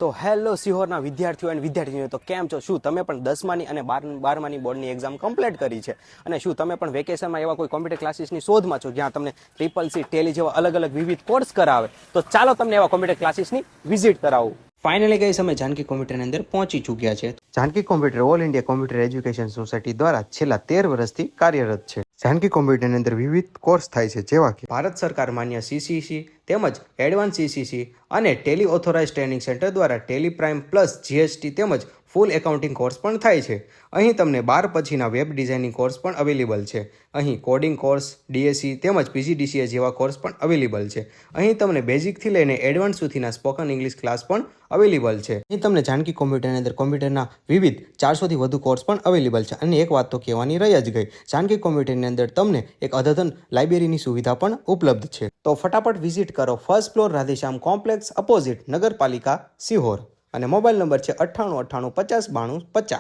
તો હેલો સિહોરના વિદ્યાર્થીઓ અને વિદ્યાર્થીનીઓ, તો કેમ છો? શું તમે પણ 10માની અને 12માની બોર્ડની એક્ઝામ કમ્પ્લીટ કરી છે? અને શું તમે પણ વેકેશનમાં એવા કોઈ કોમ્પ્યુટર ક્લાસીસની શોધમાં છો જ્યાં તમને CCC, ટેલી જેવા અલગ અલગ વિવિધ કોર્સ કરાવે? તો ચાલો તમને એવા કોમ્પ્યુટર ક્લાસીસની વિઝિટ કરાવું. ફાઇનલી ગઈ અમે જાનકી કોમ્પ્યુટરની અંદર પહોંચી ચૂક્યા છે. Janaki computer all India computer education society દ્વારા છેલ્લા 13 વર્ષથી કાર્યરત છે. જાનકી કોમ્પ્યુટરની અંદર વિવિધ કોર્સ થાય છે, જેવા કે ભારત સરકાર માન્ય CCC તેમજ એડવાન્સ CCC અને ટેલી ઓથોરાઇઝ ટ્રેનિંગ સેન્ટર દ્વારા ટેલી પ્રાઇમ પ્લસ GST તેમજ ફૂલ એકાઉન્ટિંગ કોર્સ પણ થાય છે. અહીં તમને 12 પછીના વેબ ડિઝાઇનિંગ કોર્સ પણ અવેલેબલ છે. અહીં કોડિંગ કોર્સ, DSE તેમજ PGDCA જેવા કોર્સ પણ અવેલેબલ છે. અહીં તમને બેઝિકથી લઈને એડવાન્સ સુધીના સ્પોકન ઇંગ્લિશ ક્લાસ પણ અવેલેબલ છે. અહીં તમને જાનકી કોમ્પ્યુટરની અંદર કોમ્પ્યુટરના વિવિધ 400થી વધુ કોર્સ પણ અવેલેબલ છે. અને એક વાત તો કહેવાની રહી જ ગઈ, જાનકી કોમ્પ્યુટરની અંદર તમને એક અદ્યતન લાઇબ્રેરીની સુવિધા પણ ઉપલબ્ધ છે. તો ફટાફટ વિઝિટ કરો first floor Radheshyam complex opposite નગરપાલિકા સિહોર. અને મોબાઈલ નંબર છે 9898509250.